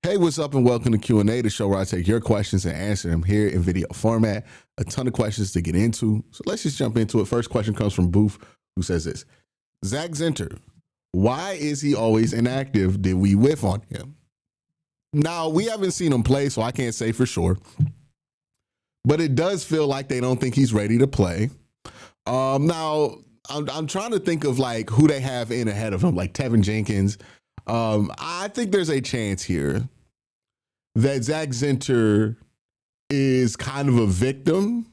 Hey, what's up, and welcome to QnA, the show where I take your questions and answer them here in video format. A ton of questions to get into, so let's just jump into it. First question comes from Booth, who says this. Zack Zenter, why is he always inactive? Did we whiff on him? Now, we haven't seen him play, so I can't say for sure. But it does feel like they don't think he's ready to play. Now, I'm trying to think of like who they have in ahead of him, like Tevin Jenkins. I think there's a chance here that Zack Zenter is kind of a victim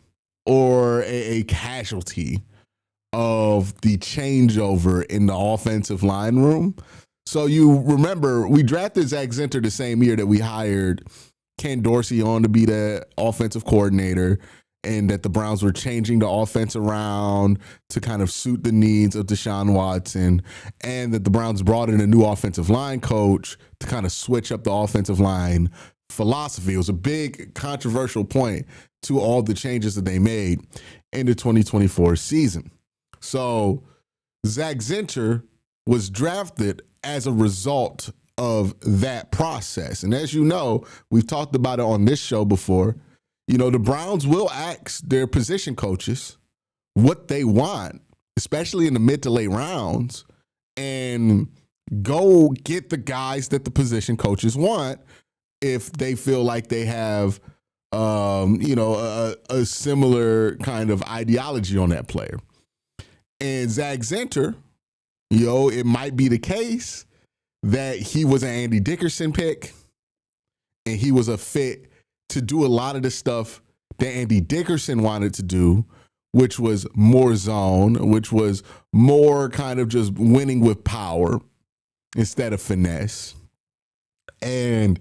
or a casualty of the changeover in the offensive line room. So you remember we drafted Zack Zenter the same year that we hired Ken Dorsey on to be the offensive coordinator, and that the Browns were changing the offense around to kind of suit the needs of Deshaun Watson, and that the Browns brought in a new offensive line coach to kind of switch up the offensive line philosophy. It was a big controversial point to all the changes that they made in the 2024 season. So Zack Zenter was drafted as a result of that process. And as you know, we've talked about it on this show before, you know, the Browns will ask their position coaches what they want, especially in the mid to late rounds, and go get the guys that the position coaches want if they feel like they have, a similar kind of ideology on that player. And Zack Zenter, it might be the case that he was an Andy Dickerson pick and he was a fit to do a lot of the stuff that Andy Dickerson wanted to do, which was more zone, which was more kind of just winning with power instead of finesse. And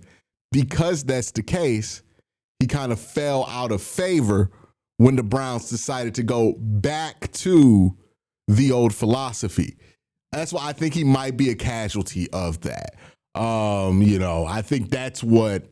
because that's the case, he kind of fell out of favor when the Browns decided to go back to the old philosophy. That's why I think he might be a casualty of that. I think that's what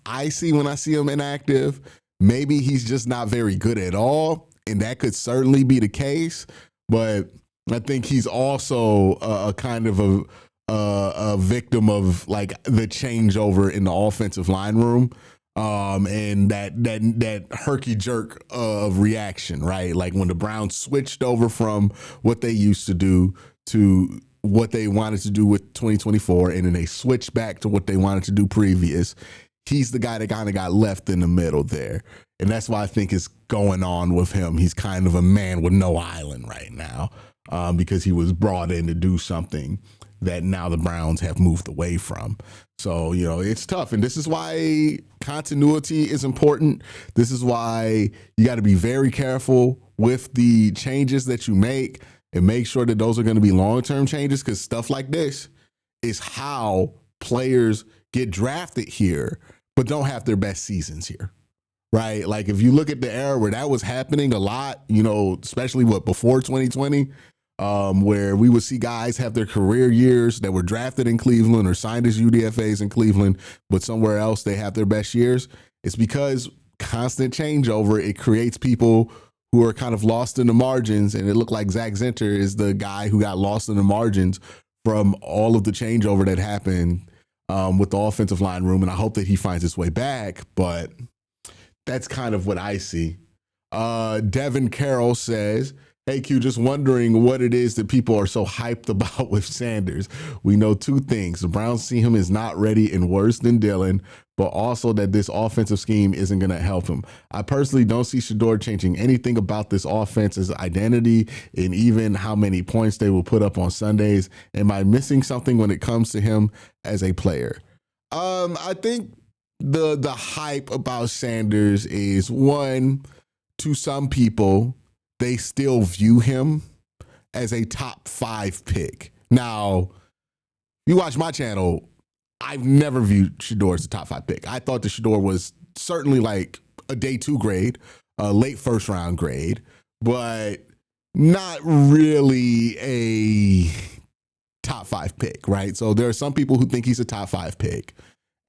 I see when I see him inactive. Maybe he's just not very good at all, and that could certainly be the case. But I think he's also a kind of a victim of like the changeover in the offensive line room, and that herky jerk of reaction, right? Like when the Browns switched over from what they used to do to what they wanted to do with 2024, and then they switched back to what they wanted to do previous. He's the guy that kind of got left in the middle there. And that's why I think it's going on with him. He's kind of a man with no island right now, because he was brought in to do something that now the Browns have moved away from. So, it's tough. And this is why continuity is important. This is why you got to be very careful with the changes that you make and make sure that those are going to be long-term changes, because stuff like this is how players get drafted here but don't have their best seasons here, right? Like if you look at the era where that was happening a lot, especially before 2020, where we would see guys have their career years that were drafted in Cleveland or signed as UDFAs in Cleveland, but somewhere else they have their best years. It's because constant changeover, it creates people who are kind of lost in the margins, and it looked like Zack Zenter is the guy who got lost in the margins from all of the changeover that happened with the offensive line room, and I hope that he finds his way back, but that's kind of what I see. Devin Carroll says, hey, Q, just wondering what it is that people are so hyped about with Sanders. We know two things. The Browns see him as not ready and worse than Dylan, but also that this offensive scheme isn't going to help him. I personally don't see Shedeur changing anything about this offense's identity and even how many points they will put up on Sundays. Am I missing something when it comes to him as a player? I think the hype about Sanders is, one, to some people, they still view him as a top 5 pick. Now, you watch my channel, I've never viewed Shedeur as a top 5 pick. I thought that Shedeur was certainly like a day 2 grade, a late first round grade, but not really a top 5 pick, right? So there are some people who think he's a top 5 pick,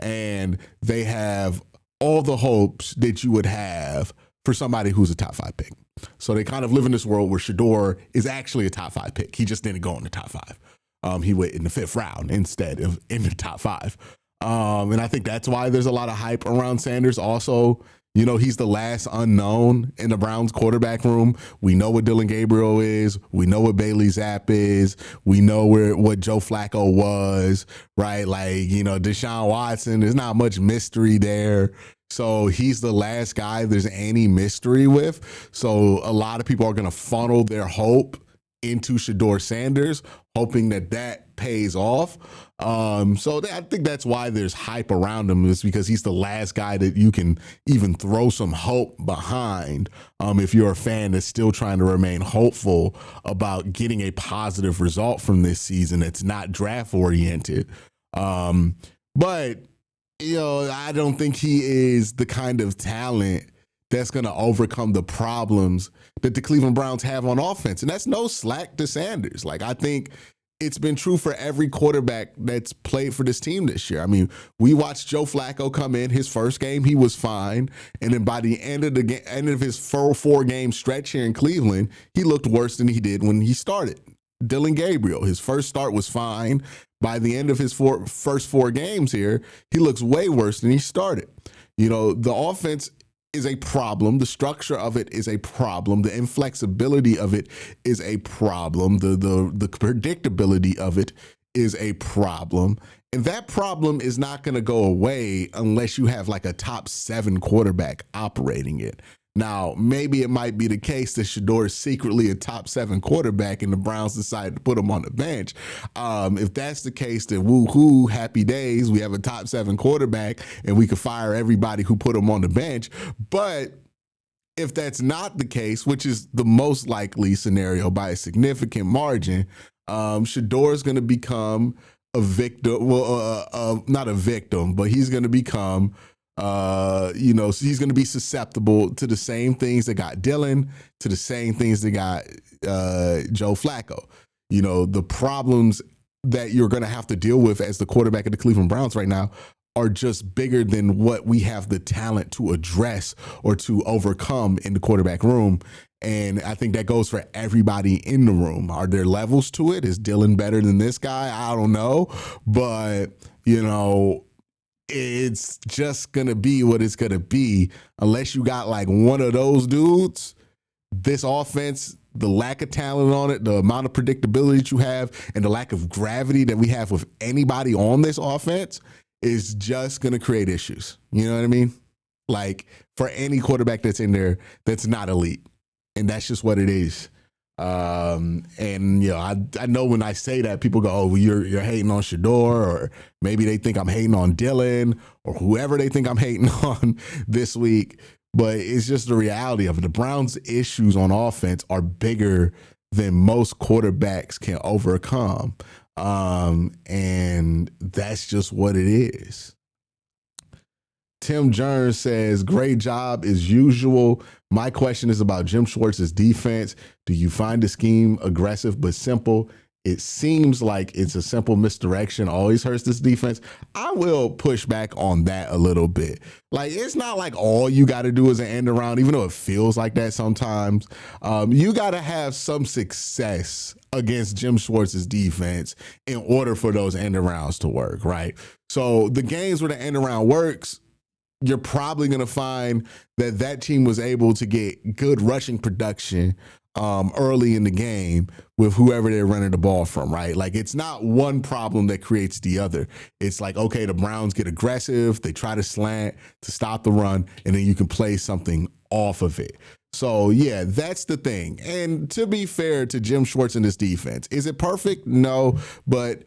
and they have all the hopes that you would have for somebody who's a top 5 pick. So they kind of live in this world where Shedeur is actually a top 5 pick. He just didn't go in the top 5. He went in the 5th round instead of in the top 5. And I think that's why there's a lot of hype around Sanders. Also, you know, he's the last unknown in the Browns quarterback room. We know what Dillon Gabriel is. We know what Bailey Zapp is. We know what Joe Flacco was, right? Like, you know, Deshaun Watson, there's not much mystery there. So he's the last guy there's any mystery with. So a lot of people are going to funnel their hope into Shedeur Sanders, hoping that pays off. So I think that's why there's hype around him, is because he's the last guy that you can even throw some hope behind. If you're a fan that's still trying to remain hopeful about getting a positive result from this season that's not draft oriented. But, you know, I don't think he is the kind of talent that's going to overcome the problems that the Cleveland Browns have on offense. And that's no slack to Sanders. Like, I think it's been true for every quarterback that's played for this team this year. I mean, we watched Joe Flacco come in his first game. He was fine. And then by the end of his four-game stretch here in Cleveland, he looked worse than he did when he started. Dillon Gabriel, his first start was fine. By the end of his first 4 games here, he looks way worse than he started. You know, the offense is a problem. The structure of it is a problem. The inflexibility of it is a problem. The predictability of it is a problem. And that problem is not going to go away unless you have like a top 7 quarterback operating it. Now, maybe it might be the case that Shedeur is secretly a top 7 quarterback and the Browns decide to put him on the bench. If that's the case, then woo-hoo, happy days. We have a top 7 quarterback and we could fire everybody who put him on the bench. But if that's not the case, which is the most likely scenario by a significant margin, Shedeur is going to become a victim. Well, not a victim, but he's going to become he's going to be susceptible to the same things that got Dillon, to the same things that got Joe Flacco. You know, the problems that you're going to have to deal with as the quarterback of the Cleveland Browns right now are just bigger than what we have the talent to address or to overcome in the quarterback room. And I think that goes for everybody in the room. Are there levels to it? Is Dillon better than this guy? I don't know. But, you know, it's just going to be what it's going to be unless you got like one of those dudes. This offense, the lack of talent on it, the amount of predictability that you have, and the lack of gravity that we have with anybody on this offense is just going to create issues. You know what I mean? Like for any quarterback that's in there that's not elite. And that's just what it is. And you know, I know when I say that, people go, "Oh, well, you're hating on Shedeur," or maybe they think I'm hating on Dillon, or whoever they think I'm hating on this week. But it's just the reality of it. The Browns' issues on offense are bigger than most quarterbacks can overcome, and that's just what it is. Tim Jones says, "Great job as usual. My question is about Jim Schwartz's defense. Do you find the scheme aggressive but simple? It seems like it's a simple misdirection always hurts this defense." I will push back on that a little bit. Like, it's not like all you got to do is an end around, even though it feels like that sometimes. You got to have some success against Jim Schwartz's defense in order for those end arounds to work, right? So the games where the end around works, you're probably going to find that team was able to get good rushing production early in the game with whoever they're running the ball from, right? Like, it's not one problem that creates the other. It's like, okay, the Browns get aggressive, they try to slant to stop the run, and then you can play something off of it. So, yeah, that's the thing. And to be fair to Jim Schwartz and this defense, is it perfect? No, but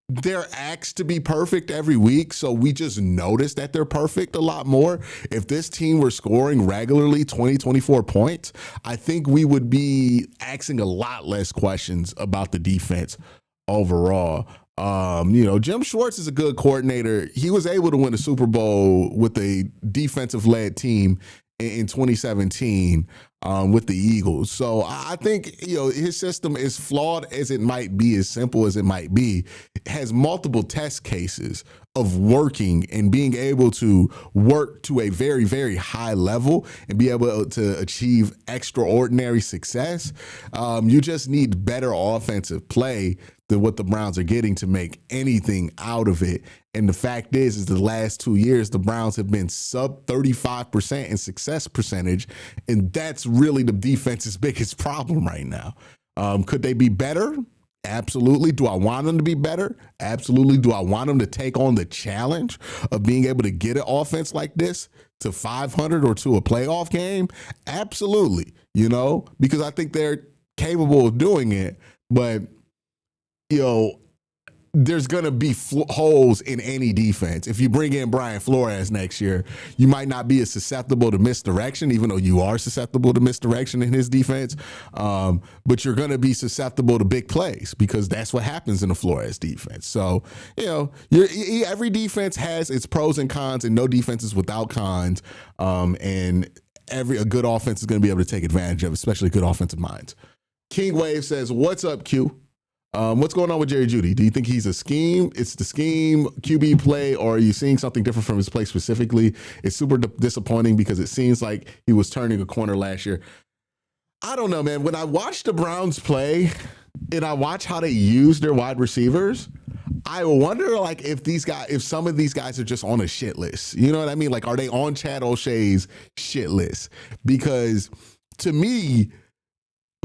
they're asked to be perfect every week, so we just notice that they're perfect a lot more. If this team were scoring regularly 20, 24 points, I think we would be asking a lot less questions about the defense overall. You know, Jim Schwartz is a good coordinator. He was able to win a Super Bowl with a defensive-led team in 2017 with the Eagles. So I think, you know, his system, is flawed as it might be, as simple as it might be, has multiple test cases of working and being able to work to a very, very high level and be able to achieve extraordinary success. You just need better offensive play than what the Browns are getting to make anything out of it. And the fact is the last 2 years, the Browns have been sub 35% in success percentage. And that's really the defense's biggest problem right now. Could they be better? Absolutely. Do I want them to be better? Absolutely. Do I want them to take on the challenge of being able to get an offense like this to 500 or to a playoff game? Absolutely. Because I think they're capable of doing it, but there's going to be holes in any defense. If you bring in Brian Flores next year, you might not be as susceptible to misdirection, even though you are susceptible to misdirection in his defense. But you're going to be susceptible to big plays because that's what happens in a Flores defense. So, every defense has its pros and cons, and no defense is without cons. And a good offense is going to be able to take advantage of, especially good offensive minds. King Wave says, "What's up, Q? What's going on with Jerry Jeudy? Do you think he's a scheme? It's the scheme QB play, or are you seeing something different from his play specifically? It's super disappointing because it seems like he was turning a corner last year." I don't know, man. When I watch the Browns play and I watch how they use their wide receivers, I wonder if some of these guys are just on a shit list. You know what I mean? Like, are they on Chad O'Shea's shit list? Because to me,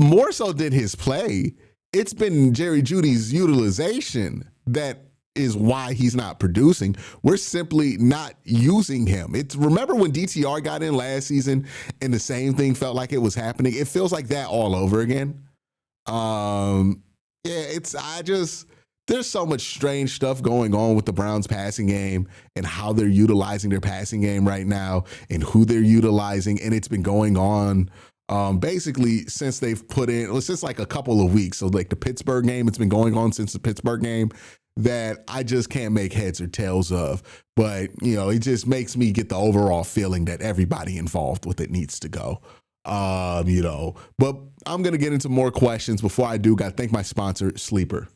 more so than his play, it's been Jerry Jeudy's utilization that is why he's not producing. We're simply not using him. Remember when DTR got in last season and the same thing felt like it was happening? It feels like that all over again. There's so much strange stuff going on with the Browns passing game and how they're utilizing their passing game right now and who they're utilizing. And it's been going on basically since since like a couple of weeks. So like the Pittsburgh game, it's been going on since the Pittsburgh game that I just can't make heads or tails of. But, it just makes me get the overall feeling that everybody involved with it needs to go. But I'm going to get into more questions. Before I do, got to thank my sponsor, Sleeper.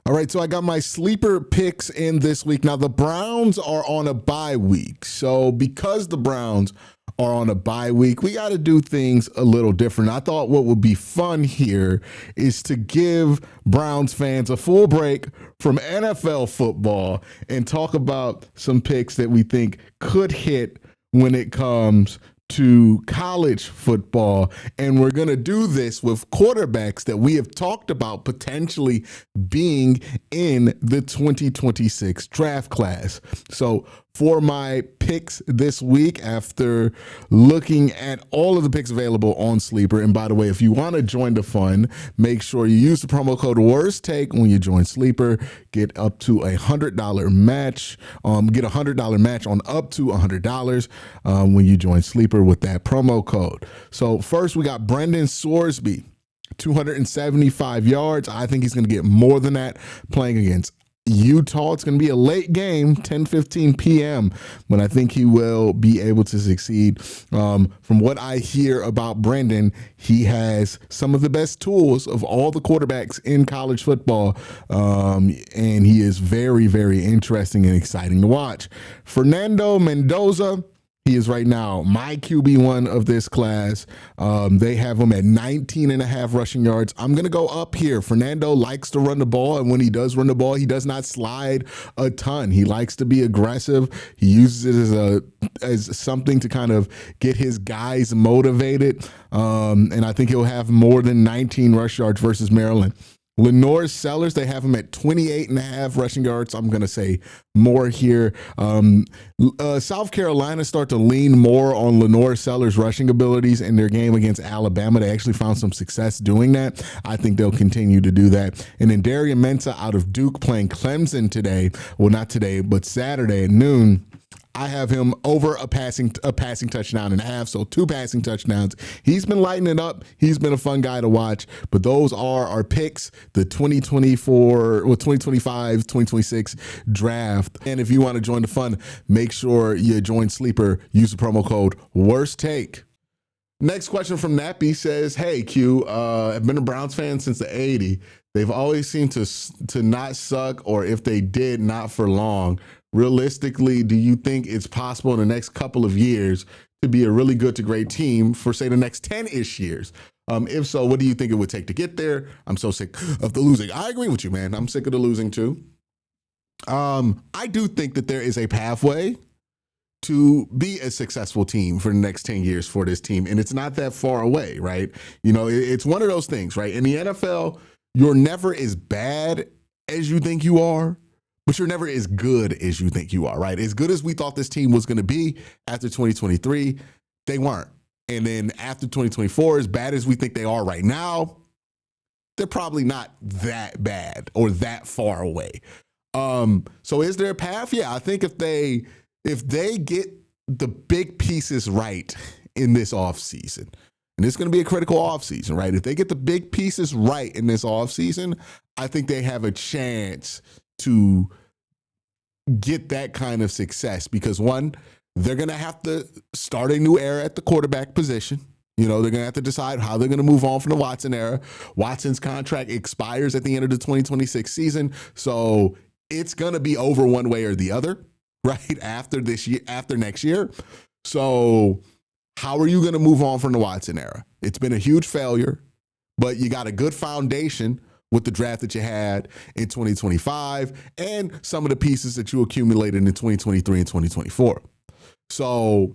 All right, so I got my sleeper picks in this week. Now, the Browns are on a bye week. So because the Browns are on a bye week, we got to do things a little different. I thought what would be fun here is to give Browns fans a full break from NFL football and talk about some picks that we think could hit when it comes to college football. And we're going to do this with quarterbacks that we have talked about potentially being in the 2026 draft class. So for my picks this week, after looking at all of the picks available on Sleeper, and by the way, if you want to join the fun, make sure you use the promo code WORSTTAKE when you join Sleeper. Get up to $100 match. Get $100 match on up to $100 when you join Sleeper with that promo code. So first, we got Brendan Sorsby, 275 yards. I think he's going to get more than that playing against Utah. It's going to be a late game, 10:15 p.m., but I think he will be able to succeed. From what I hear about Brendan, he has some of the best tools of all the quarterbacks in college football, and he is very, very interesting and exciting to watch. Fernando Mendoza, he is right now my QB1 of this class. They have him at 19.5 rushing yards. I'm going to go up here. Fernando likes to run the ball, and when he does run the ball, he does not slide a ton. He likes to be aggressive. He uses it as something to kind of get his guys motivated, and I think he'll have more than 19 rush yards versus Maryland. Lenore Sellers, they have him at 28.5 rushing yards. I'm going to say more here. South Carolina start to lean more on Lenore Sellers' rushing abilities in their game against Alabama. They actually found some success doing that. I think they'll continue to do that. And then Darian Mensah out of Duke playing Clemson today. Well, not today, but Saturday at noon. I have him over a passing touchdown and a half, so 2 passing touchdowns. He's been lighting it up. He's been a fun guy to watch. But those are our picks, the 2025, 2026 draft. And if you want to join the fun, make sure you join Sleeper. Use the promo code WORSTTAKE. Next question from Nappy says, "Hey, Q, I've been a Browns fan since the 80s. They've always seemed to not suck, or if they did, not for long. realistically, do you think it's possible in the next couple of years to be a really good to great team for, say, the next 10-ish years? If so, what do you think it would take to get there? I'm so sick of the losing. I agree with you, man. I'm sick of the losing too. I do think that there is a pathway to be a successful team for the next 10 years for this team. And it's not that far away, right? You know, it's one of those things, right? In the NFL, you're never as bad as you think you are, but you're never as good as you think you are, right? As good as we thought this team was going to be after 2023, they weren't. And then after 2024, as bad as we think they are right now, they're probably not that bad or that far away. So is there a path? Yeah, I think if they get the big pieces right in this offseason, and it's going to be a critical offseason, right? If they get the big pieces right in this offseason, I think they have a chance to get that kind of success because, one, they're going to have to start a new era at the quarterback position. You know, they're going to have to decide how they're going to move on from the Watson era. Watson's contract expires at the end of the 2026 season, so it's going to be over one way or the other, right? After next year. So how are you going to move on from the Watson era? It's been a huge failure, but you got a good foundation with the draft that you had in 2025 and some of the pieces that you accumulated in 2023 and 2024. So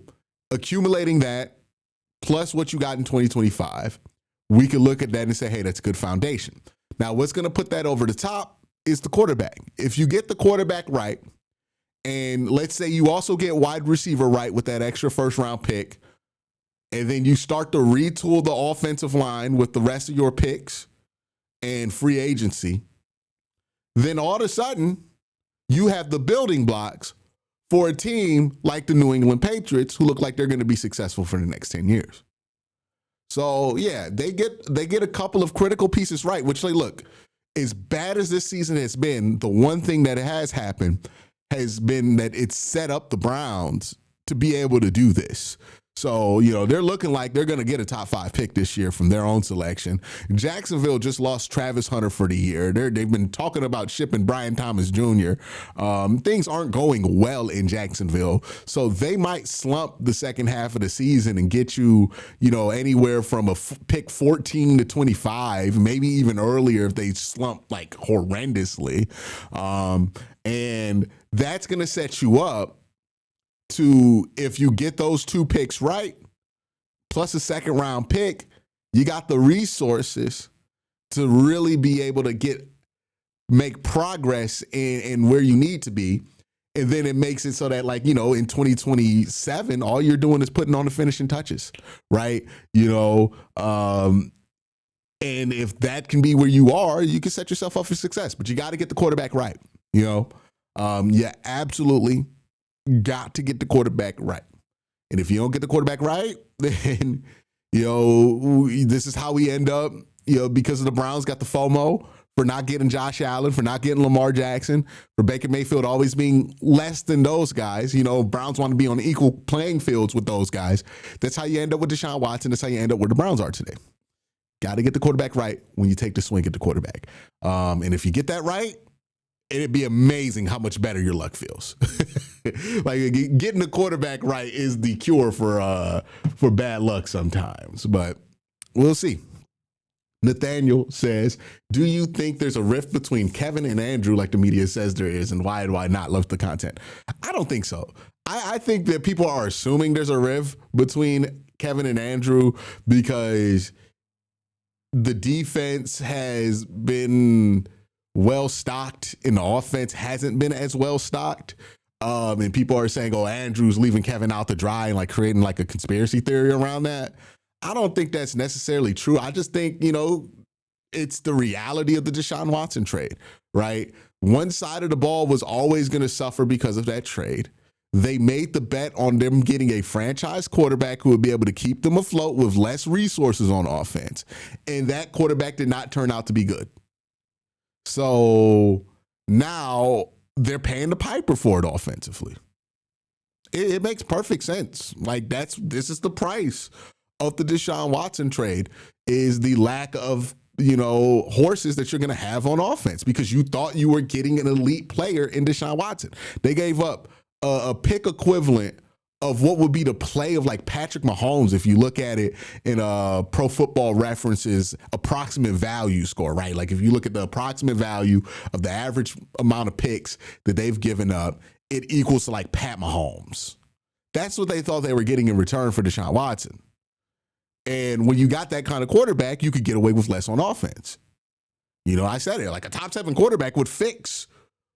accumulating that plus what you got in 2025, we could look at that and say, hey, that's a good foundation. Now, what's going to put that over the top is the quarterback. If you get the quarterback right, and let's say you also get wide receiver right with that extra first round pick, and then you start to retool the offensive line with the rest of your picks and free agency, then all of a sudden you have the building blocks for a team like the New England Patriots who look like they're going to be successful for the next 10 years. So yeah, they get a couple of critical pieces right, which they look, as bad as this season has been, the one thing that has happened has been that it's set up the Browns to be able to do this. So, you know, they're looking like they're going to get a top 5 pick this year from their own selection. Jacksonville just lost Travis Hunter for the year. They've been talking about shipping Brian Thomas Jr. Things aren't going well in Jacksonville. So they might slump the second half of the season and get you, you know, anywhere from a pick 14 to 25, maybe even earlier if they slump like horrendously. And that's going to set you up to, if you get those 2 picks right, plus a second round pick, you got the resources to really be able to make progress in where you need to be. And then it makes it so that, like, you know, in 2027, all you're doing is putting on the finishing touches, right? You know, and if that can be where you are, you can set yourself up for success, but you got to get the quarterback right. You know, you absolutely got to get the quarterback right. And if you don't get the quarterback right, then, you know, this is how we end up, you know, because of the Browns got the FOMO for not getting Josh Allen, for not getting Lamar Jackson, for Baker Mayfield always being less than those guys. You know, Browns want to be on equal playing fields with those guys. That's how you end up with Deshaun Watson. That's how you end up where the Browns are today. Got to get the quarterback right when you take the swing at the quarterback. And if you get that right, it'd be amazing how much better your luck feels. Like, getting the quarterback right is the cure for bad luck sometimes, but we'll see. Nathaniel says, do you think there's a rift between Kevin and Andrew like the media says there is, and why do I not love the content? I don't think so. I think that people are assuming there's a rift between Kevin and Andrew because the defense has been well stocked and the offense hasn't been as well stocked. And people are saying, oh, Andrew's leaving Kevin out to dry and like creating like a conspiracy theory around that. I don't think that's necessarily true. I just think, you know, it's the reality of the Deshaun Watson trade, right? One side of the ball was always going to suffer because of that trade. They made the bet on them getting a franchise quarterback who would be able to keep them afloat with less resources on offense. And that quarterback did not turn out to be good. So now they're paying the piper for it offensively. It makes perfect sense. Like, this is the price of the Deshaun Watson trade, is the lack of horses that you're going to have on offense because you thought you were getting an elite player in Deshaun Watson. They gave up a pick equivalent of what would be the play of like Patrick Mahomes if you look at it in a Pro Football References approximate value score, right? Like if you look at the approximate value of the average amount of picks that they've given up, it equals to like Pat Mahomes. That's what they thought they were getting in return for Deshaun Watson. And when you got that kind of quarterback, you could get away with less on offense. I said it, like a top 7 quarterback would fix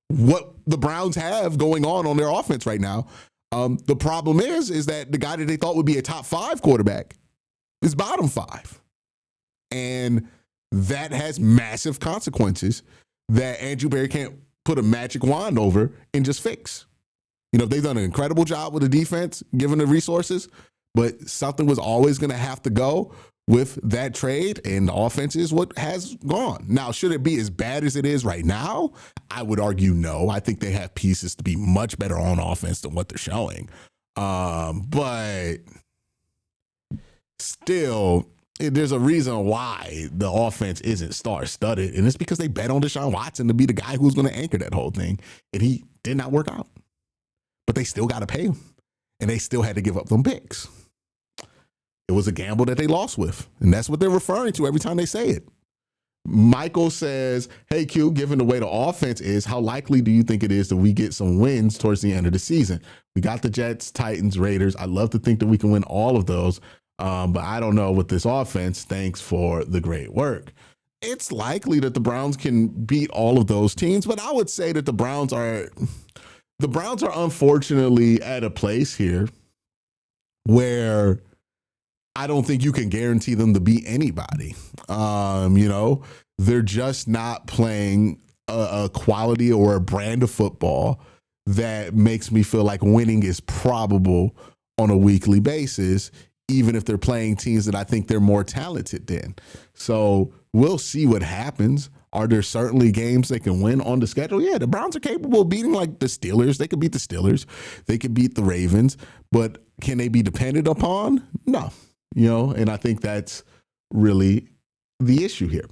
what the Browns have going on their offense right now. The problem is that the guy that they thought would be a top 5 quarterback is bottom 5. And that has massive consequences that Andrew Berry can't put a magic wand over and just fix. They've done an incredible job with the defense, given the resources, but something was always going to have to go with that trade, and the offense is what has gone. Now, should it be as bad as it is right now? I would argue no. I think they have pieces to be much better on offense than what they're showing. But still, there's a reason why the offense isn't star-studded, and it's because they bet on Deshaun Watson to be the guy who's going to anchor that whole thing, and he did not work out. But they still got to pay him, and they still had to give up them picks. It was a gamble that they lost with, and that's what they're referring to every time they say it. Michael says, hey, Q, given the way the offense is, how likely do you think it is that we get some wins towards the end of the season? We got the Jets, Titans, Raiders. I'd love to think that we can win all of those, but I don't know with this offense. Thanks for the great work. It's likely that the Browns can beat all of those teams, but I would say that the Browns are unfortunately at a place here where I don't think you can guarantee them to beat anybody. They're just not playing a quality or a brand of football that makes me feel like winning is probable on a weekly basis, even if they're playing teams that I think they're more talented than. So we'll see what happens. Are there certainly games they can win on the schedule? Yeah, the Browns are capable of beating like the Steelers. They could beat the Steelers. They could beat the Ravens. But can they be depended upon? No. And I think that's really the issue here.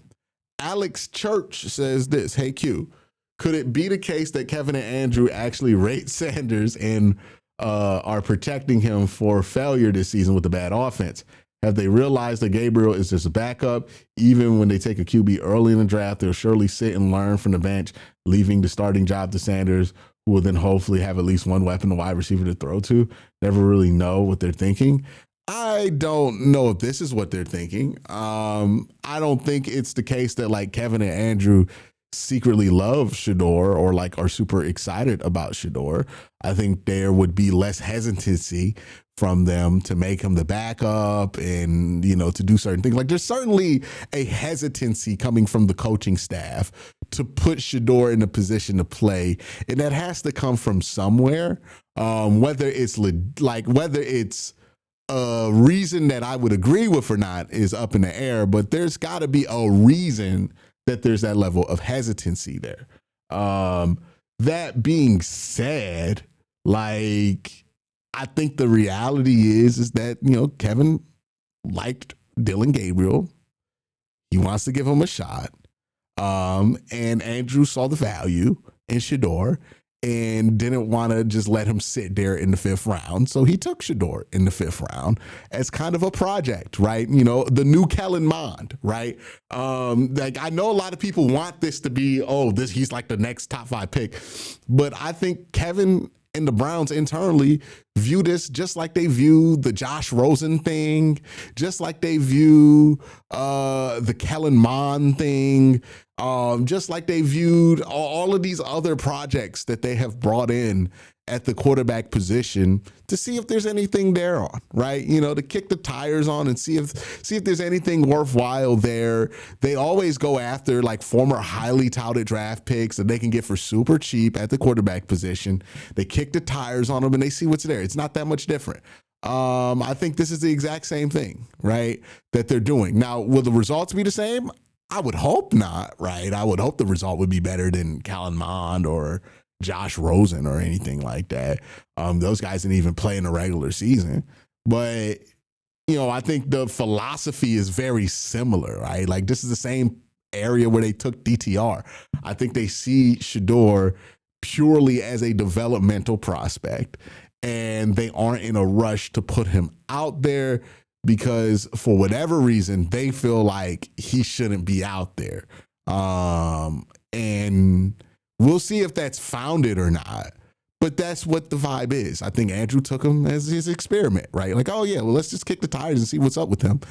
Alex Church says this, hey, Q, could it be the case that Kevin and Andrew actually rate Sanders and are protecting him for failure this season with the bad offense? Have they realized that Gabriel is just a backup? Even when they take a QB early in the draft, they'll surely sit and learn from the bench, leaving the starting job to Sanders, who will then hopefully have at least one weapon, a wide receiver to throw to. Never really know what they're thinking. I don't know if this is what they're thinking. I don't think it's the case that like Kevin and Andrew secretly love Shedeur or like are super excited about Shedeur. I think there would be less hesitancy from them to make him the backup and, to do certain things. Like there's certainly a hesitancy coming from the coaching staff to put Shedeur in a position to play. And that has to come from somewhere. Whether it's a reason that I would agree with or not is up in the air, but there's got to be a reason that there's that level of hesitancy there. That being said, I think the reality is that, Kevin liked Dylan Gabriel. He wants to give him a shot. And Andrew saw the value in Shedeur and didn't want to just let him sit there in the 5th round. So he took Shedeur in the 5th round as kind of a project, right? The new Kellen Mond, right? I know a lot of people want this to be, he's like the next top 5 pick. But I think Kevin and the Browns internally view this just like they view the Josh Rosen thing, just like they view the Kellen Mond thing, just like they viewed all of these other projects that they have brought in at the quarterback position to see if there's anything there on, right? To kick the tires on and see if there's anything worthwhile there. They always go after like former highly touted draft picks that they can get for super cheap at the quarterback position. They kick the tires on them and they see what's there. It's not that much different. I think this is the exact same thing, right, that they're doing. Now, will the results be the same? I would hope not, right? I would hope the result would be better than Kellen Mond or Josh Rosen or anything like that. Those guys didn't even play in the regular season. But I think the philosophy is very similar, right? Like this is the same area where they took DTR. I think they see Shedeur purely as a developmental prospect, and they aren't in a rush to put him out there because for whatever reason they feel like he shouldn't be out there. And we'll see if that's founded or not. But that's what the vibe is. I think Andrew took him as his experiment, right? Like, oh yeah, well, let's just kick the tires and see what's up with him.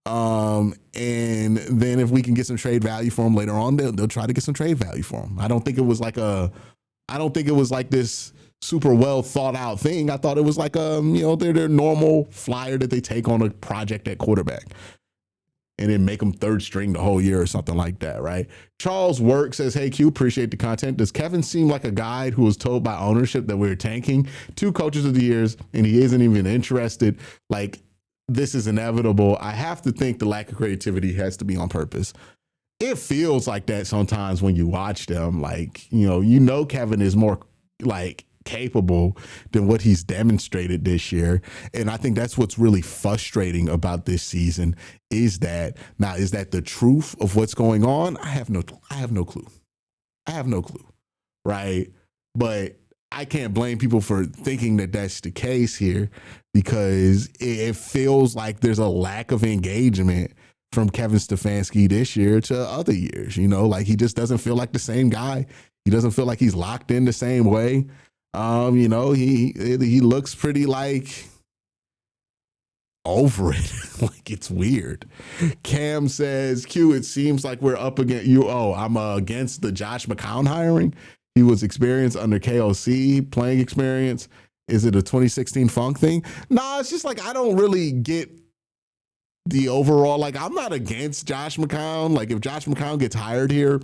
And then if we can get some trade value for him later on, they'll try to get some trade value for him. I don't think it was like this super well thought out thing. I thought it was like their normal flyer that they take on a project at quarterback and then make them third string the whole year or something like that, right? Charles Work says, hey, Q, appreciate the content. Does Kevin seem like a guy who was told by ownership that we're tanking 2 coaches of the years and he isn't even interested? Like, this is inevitable. I have to think the lack of creativity has to be on purpose. It feels like that sometimes when you watch them. Like, Kevin is more like capable than what he's demonstrated this year. And I think that's what's really frustrating about this season is that the truth of what's going on? I have no clue. Right. But I can't blame people for thinking that that's the case here because it feels like there's a lack of engagement from Kevin Stefanski this year to other years. Like he just doesn't feel like the same guy. He doesn't feel like he's locked in the same way. He looks pretty like over it. Like it's weird. Cam says, Q, it seems like we're up against you. Oh, I'm against the Josh McCown hiring. He was experienced under KOC, playing experience. Is it a 2016 funk thing? Nah, it's just like I don't really get the overall, like I'm not against Josh McCown. Like if Josh McCown gets hired here,